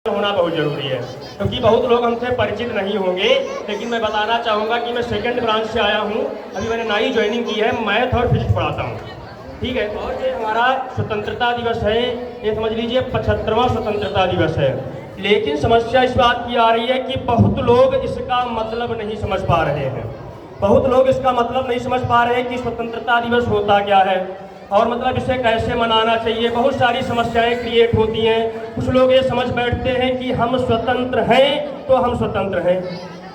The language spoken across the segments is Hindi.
होना बहुत जरूरी है, क्योंकि बहुत लोग हमसे परिचित नहीं होंगे। लेकिन मैं बताना चाहूँगा कि मैं सेकंड ब्रांच से आया हूँ। अभी मैंने नई ज्वाइनिंग की है, मैथ और फिजिक्स पढ़ाता हूँ। ठीक है। और ये हमारा स्वतंत्रता दिवस है, ये समझ लीजिए 75वां स्वतंत्रता दिवस है। लेकिन समस्या इस बात की आ रही है कि बहुत लोग इसका मतलब नहीं समझ पा रहे हैं। बहुत लोग इसका मतलब नहीं समझ पा रहे हैं कि स्वतंत्रता दिवस होता क्या है और मतलब इसे कैसे मनाना चाहिए। बहुत सारी समस्याएं क्रिएट होती हैं। कुछ लोग ये समझ बैठते हैं कि हम स्वतंत्र हैं तो हम स्वतंत्र हैं,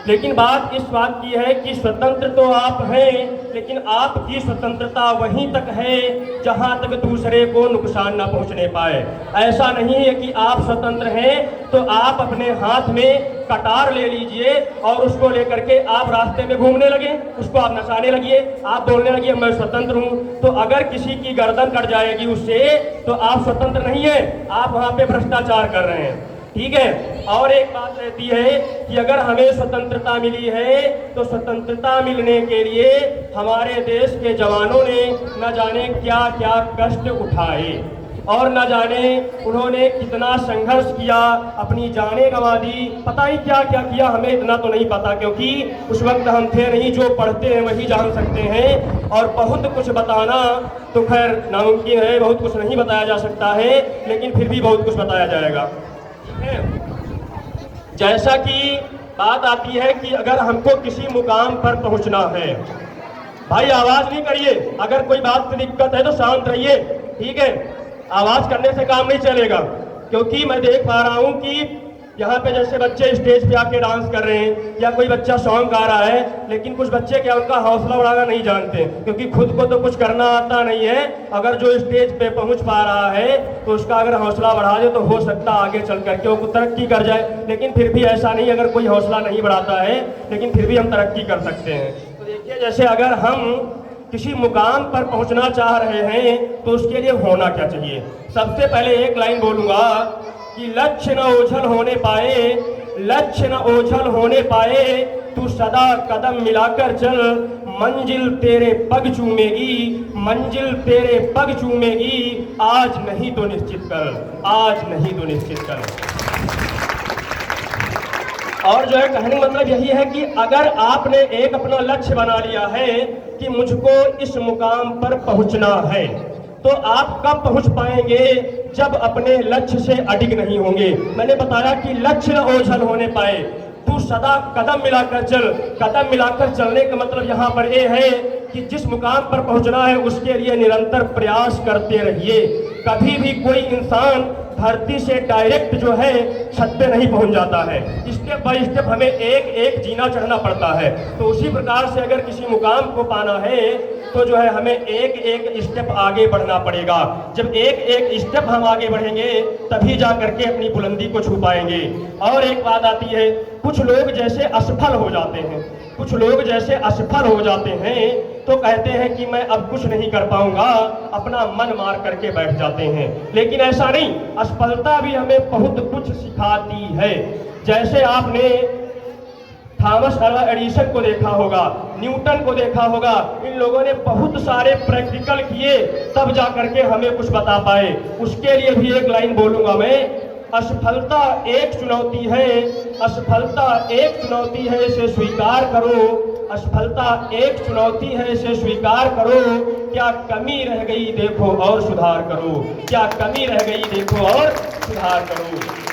लेकिन बात इस बात की है कि स्वतंत्र तो आप हैं, लेकिन आपकी स्वतंत्रता वहीं तक है जहां तक दूसरे को नुकसान ना पहुंचने पाए। ऐसा नहीं है कि आप स्वतंत्र हैं तो आप अपने हाथ में कटार ले लीजिए और उसको लेकर के आप रास्ते में घूमने लगे, उसको आप नचाने लगिए, आप बोलने लगिए मैं स्वतंत्र हूं। तो अगर किसी की गर्दन कट जाएगी उससे तो आप स्वतंत्र नहीं है, आप वहां पे भ्रष्टाचार कर रहे हैं। ठीक है। और एक बात रहती है कि अगर हमें स्वतंत्रता मिली है तो स्वतंत्रता मिलने के लिए हमारे देश के जवानों ने न जाने क्या क्या कष्ट उठाए और न जाने उन्होंने कितना संघर्ष किया, अपनी जानें गंवा दी, पता ही क्या क्या किया। हमें इतना तो नहीं पता, क्योंकि उस वक्त हम थे नहीं। जो पढ़ते हैं वही जान सकते हैं। और बहुत कुछ बताना तो खैर नामुमकिन है, बहुत कुछ नहीं बताया जा सकता है, लेकिन फिर भी बहुत कुछ बताया जाएगा। जैसा कि बात आती है कि अगर हमको किसी मुकाम पर पहुंचना है, भाई आवाज नहीं करिए, अगर कोई बात की दिक्कत है तो शांत रहिए। ठीक है। आवाज करने से काम नहीं चलेगा, क्योंकि मैं देख पा रहा हूं कि यहाँ पे जैसे बच्चे स्टेज पे आके डांस कर रहे हैं या कोई बच्चा सॉन्ग गा रहा है, लेकिन कुछ बच्चे क्या उनका हौसला बढ़ाना नहीं जानते, क्योंकि खुद को तो कुछ करना आता नहीं है। अगर जो स्टेज पे पहुंच पा रहा है तो उसका अगर हौसला बढ़ा दे तो हो सकता आगे चल करके वो तरक्की कर जाए। लेकिन फिर भी ऐसा नहीं, अगर कोई हौसला नहीं बढ़ाता है लेकिन फिर भी हम तरक्की कर सकते हैं। तो देखिए, जैसे अगर हम किसी मुकाम पर पहुंचना चाह रहे हैं तो उसके लिए होना क्या चाहिए। सबसे पहले एक लाइन बोलूंगा कि लक्ष्य न ओझल होने पाए, लक्ष्य न ओझल होने पाए, तू सदा कदम मिलाकर चल, मंजिल तेरे पग चूमेगी, मंजिल तेरे पग चूमेगी, आज नहीं तो निश्चित कर, आज नहीं तो निश्चित कर। और जो है कहने का मतलब यही है कि अगर आपने एक अपना लक्ष्य बना लिया है कि मुझको इस मुकाम पर पहुंचना है, तो आप कब पहुंच पाएंगे, जब अपने लक्ष्य से अडिग नहीं होंगे। मैंने बताया कि लक्ष्य न ओझल होने पाए, तू सदा कदम मिलाकर चल। कदम मिलाकर चलने का मतलब यहाँ पर यह है कि जिस मुकाम पर पहुंचना है उसके लिए निरंतर प्रयास करते रहिए। कभी भी कोई इंसान धरती से डायरेक्ट जो है छत पे नहीं पहुंच जाता है, स्टेप बाय स्टेप हमें एक एक जीना चढ़ना पड़ता है। तो उसी प्रकार से अगर किसी मुकाम को पाना है तो जो है हमें एक एक स्टेप आगे बढ़ना पड़ेगा। जब एक एक स्टेप हम आगे बढ़ेंगे तभी जा करके अपनी बुलंदी को छू पाएंगे। और एक बात आती है, कुछ लोग जैसे असफल हो जाते हैं, कुछ लोग जैसे असफल हो जाते हैं तो कहते हैं कि मैं अब कुछ नहीं कर पाऊंगा, अपना मन मार करके बैठ जाते हैं। लेकिन ऐसा नहीं, असफलता भी हमें बहुत कुछ सिखाती है। जैसे आपने थॉमस अल्वा एडिसन को देखा होगा, न्यूटन को देखा होगा, इन लोगों ने बहुत सारे प्रैक्टिकल किए तब जा करके हमें कुछ बता पाए। उसके लिए भी एक लाइन बोलूंगा मैं, असफलता एक चुनौती है, असफलता एक चुनौती है, इसे स्वीकार करो। असफलता एक चुनौती है, इसे स्वीकार करो। क्या कमी रह गई देखो और सुधार करो, क्या कमी रह गई देखो और सुधार करो।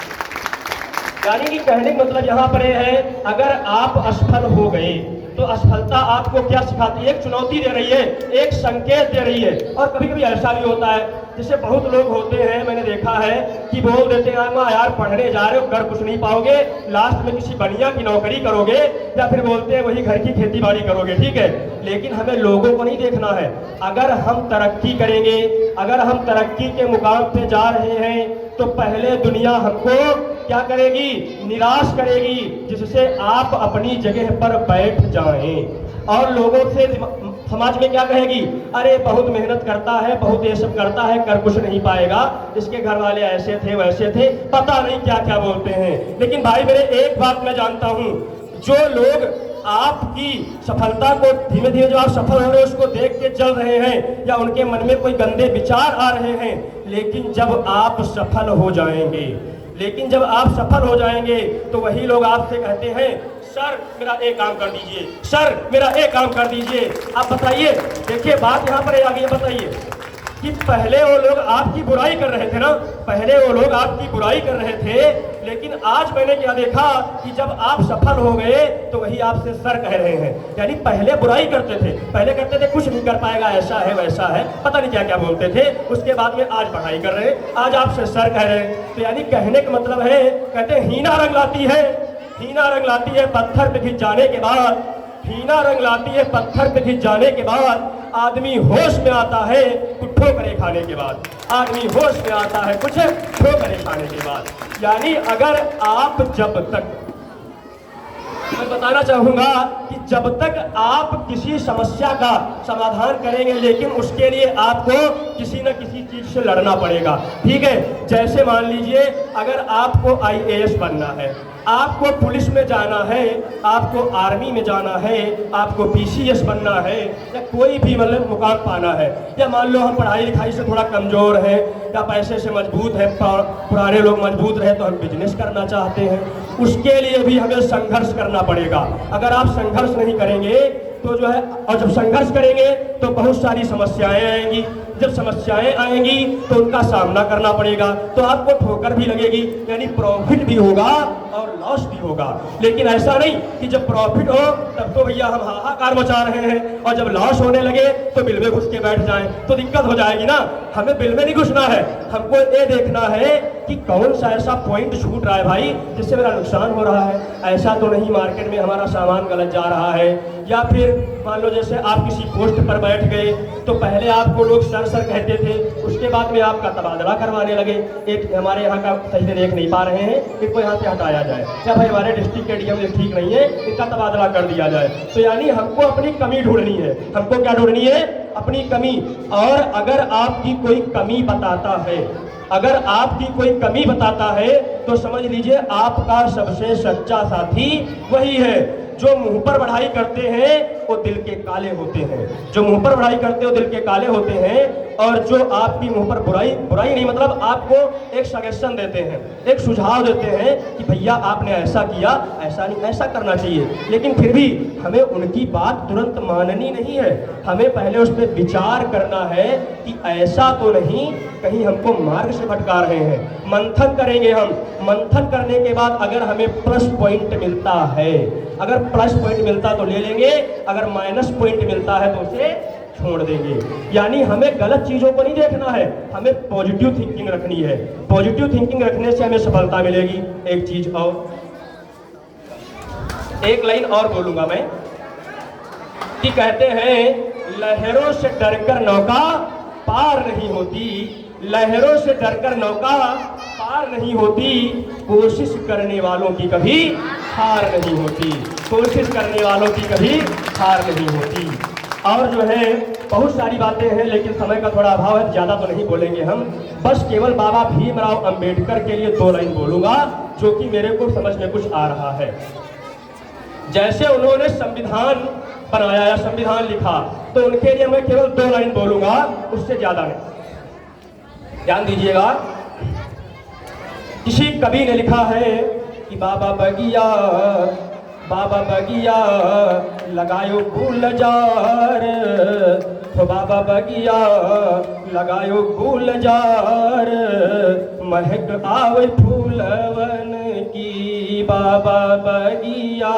यानी कि कहने का मतलब यहाँ पर यह है, अगर आप असफल हो गए तो असफलता आपको क्या सिखाती है, एक चुनौती दे रही है, एक संकेत दे रही है। और कभी कभी ऐसा भी होता है, जैसे बहुत लोग होते हैं, मैंने देखा है कि बोल देते हैं यार पढ़ने जा रहे हो, कर कुछ नहीं पाओगे, लास्ट में किसी बढ़िया की नौकरी करोगे या फिर बोलते हैं वही घर की खेती बाड़ी करोगे। ठीक है। लेकिन हमें लोगों को नहीं देखना है। अगर हम तरक्की करेंगे, अगर हम तरक्की के मुकाम पे जा रहे हैं तो पहले दुनिया हमको क्या करेगी, निराश करेगी, जिससे आप अपनी जगह पर बैठ जाएं। और लोगों से समाज में क्या कहेगी, अरे बहुत मेहनत करता है, बहुत ये सब करता है, कर कुछ नहीं पाएगा, इसके घर वाले ऐसे थे वैसे थे, पता नहीं क्या क्या बोलते हैं। लेकिन भाई मेरे एक बात मैं जानता हूं, जो लोग आपकी सफलता को धीमे धीमे जो आप सफल हो रहे हैं उसको देख के चल रहे हैं या उनके मन में कोई गंदे विचार आ रहे हैं, लेकिन जब आप सफल हो जाएंगे, लेकिन जब आप सफल हो जाएंगे तो वही लोग आपसे कहते हैं सर मेरा एक काम कर दीजिए, सर मेरा एक काम कर दीजिए। आप बताइए, देखिए बात यहाँ पर आगे बताइए कि पहले वो लोग आपकी बुराई कर रहे थे ना, पहले वो लोग आपकी बुराई कर रहे थे, लेकिन आज मैंने क्या देखा कि जब आप सफल हो गए तो वही आपसे सर कह रहे हैं। यानी पहले बुराई करते थे, पहले कहते थे कुछ नहीं कर पाएगा, ऐसा है वैसा है, पता नहीं क्या क्या बोलते थे, उसके बाद में आज पढ़ाई कर रहे हैं, आज आपसे सर कह रहे हैं। तो यानी कहने का मतलब है, कहते हैं हीना रंग लाती है, हीना रंग लाती है पत्थर पे घिस जाने के बाद, हीना रंग लाती है पत्थर पे घिस जाने के बाद, आदमी होश में आता है कुछ ठोकरे खाने के बाद, आदमी होश में आता है कुछ ठोकरे खाने के बाद। यानी अगर आप जब तक, मैं बताना चाहूंगा कि जब तक आप किसी समस्या का समाधान करेंगे, लेकिन उसके लिए आपको किसी न किसी चीज से लड़ना पड़ेगा। ठीक है, जैसे मान लीजिए अगर आपको IAS बनना है, आपको पुलिस में जाना है, आपको आर्मी में जाना है, आपको PCS बनना है, या कोई भी मतलब मुकाम पाना है, या मान लो हम पढ़ाई लिखाई से थोड़ा कमजोर हैं या पैसे से मजबूत हैं, पुराने लोग मजबूत रहे तो हम बिजनेस करना चाहते हैं, उसके लिए भी हमें संघर्ष करना पड़ेगा। अगर आप संघर्ष नहीं करेंगे तो जो है, और जब संघर्ष करेंगे तो बहुत सारी समस्याएं आएंगी, जब समस्याएं आएंगी तो उनका सामना करना पड़ेगा, तो आपको ठोकर भी लगेगी, यानी प्रॉफिट भी होगा और लॉस भी होगा। लेकिन ऐसा नहीं कि जब प्रॉफिट हो तब तो भैया हम हाहाकार मचा रहे हैं, और जब लॉस होने लगे तो बिल में घुस के बैठ जाएं, तो दिक्कत हो जाएगी ना। हमें बिल में नहीं घुसना है, हमको ये देखना है कि कौन सा ऐसा पॉइंट छूट रहा है भाई जिससे मेरा नुकसान हो रहा है। ऐसा तो नहीं मार्केट में हमारा सामान गलत जा रहा है, या फिर मान लो जैसे आप किसी पोस्ट पर बैठ गए तो पहले आपको लोग सर सर कहते थे, उसके बाद में आपका तबादला करवाने लगे, एक हमारे यहाँ का सही से देख नहीं पा रहे हैं, इनको यहाँ से हटाया जाए, या भाई हमारे डिस्ट्रिक्ट के डीएम ठीक नहीं है, इनका तबादला कर दिया जाए। तो यानी हमको अपनी कमी ढूंढनी है, हमको क्या ढूंढनी है? अपनी कमी। और अगर आपकी कोई कमी बताता है, अगर आपकी कोई कमी बताता है तो समझ लीजिए आपका सबसे सच्चा साथी वही है। जो मुंह पर बढ़ाई करते हैं वो दिल के काले होते हैं, जो मुंह पर बढ़ाई करते हो दिल के काले होते हैं, और जो आपकी मुंह पर बुराई नहीं मतलब आपको एक सजेशन देते हैं, एक सुझाव देते हैं कि भैया आपने ऐसा किया, ऐसा नहीं, ऐसा करना चाहिए, लेकिन फिर भी हमें उनकी बात तुरंत माननी नहीं है, हमें पहले उस पर विचार करना है कि ऐसा तो नहीं कहीं हमको मार्ग से भटका रहे हैं। मंथन करेंगे हम, मंथन करने के बाद अगर हमें प्लस पॉइंट मिलता है, अगर प्लस पॉइंट मिलता तो ले लेंगे, अगर माइनस पॉइंट मिलता है तो उसे छोड़ देंगे। यानी हमें गलत चीजों को नहीं देखना है, हमें पॉजिटिव थिंकिंग रखनी है। पॉजिटिव थिंकिंग रखने से हमें सफलता मिलेगी। एक चीज और, एक लाइन और बोलूंगा मैं कि कहते हैं लहरों से डरकर नौका पार नहीं होती, लहरों से डरकर नौका पार नहीं होती, कोशिश करने वालों की कभी हार नहीं होती, कोशिश करने वालों की कभी हार नहीं होती। और जो है बहुत सारी बातें हैं, लेकिन समय का थोड़ा अभाव है, ज़्यादा तो नहीं बोलेंगे हम, बस केवल बाबा भीमराव अंबेडकर के लिए 2 लाइन बोलूँगा जो कि मेरे को समझ में कुछ आ रहा है। जैसे उन्होंने संविधान बनाया या संविधान लिखा, तो उनके लिए मैं केवल 2 लाइन बोलूँगा, उससे ज़्यादा नहीं। ध्यान दीजिएगा, किसी कवि ने लिखा है कि बाबा बगिया लगायो फूल जार, तो बाबा बगिया लगायो फूल जार, महक आवे फूलवन की, बाबा बगिया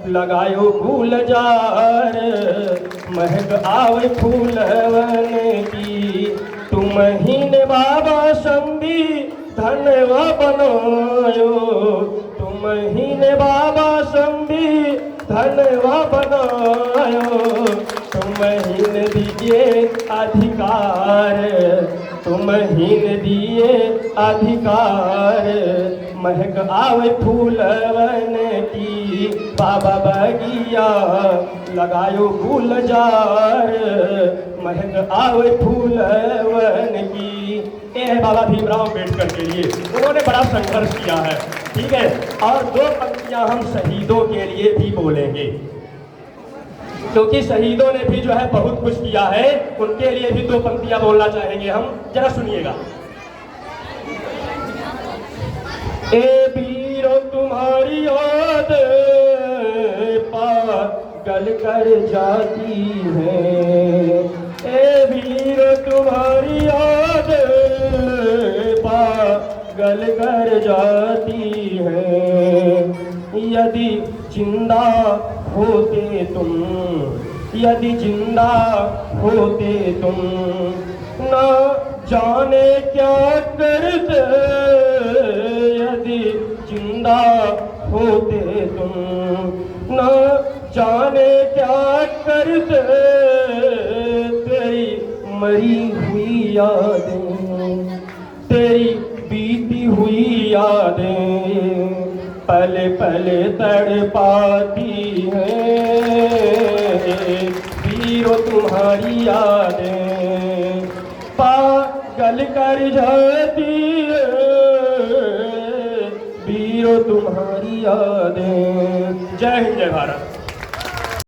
लगायो फूल जार, महक आवे फूलवन की, तुम ही ने बाबा संविधानवा बनायो, तुम ही ने बाबा संविधानवा बनायो, तुम ही ने दिए अधिकार, तुम ही ने दिए अधिकार, महक आवे फूलवन की, बाबा बगिया लगायो फूल जार, महक आवे फूलवन की। ये है बाबा भीमराव अंबेडकर के लिए, उन्होंने बड़ा संघर्ष किया है। ठीक है, और 2 पंक्तियां हम शहीदों के लिए भी बोलेंगे, क्योंकि शहीदों ने भी जो है बहुत कुछ किया है, उनके लिए भी 2 पंक्तियां बोलना चाहेंगे हम, जरा सुनिएगा। ए वीरों तुम्हारी याद पागल कर जाती है, ए वीरों तुम्हारी याद पागल कर जाती है। यदि जिंदा होते तुम, यदि जिंदा होते तुम, ना जाने क्या करते, यदि जिंदा होते तुम, ना जाने क्या करते। तेरी मरी हुई यादें, तेरी बीती हुई यादें पल पल तड़पाती हैं, वीरों तुम्हारी यादें पागल कर जाती है, वीरों तुम्हारी यादें। जय हिंद, जय भारत।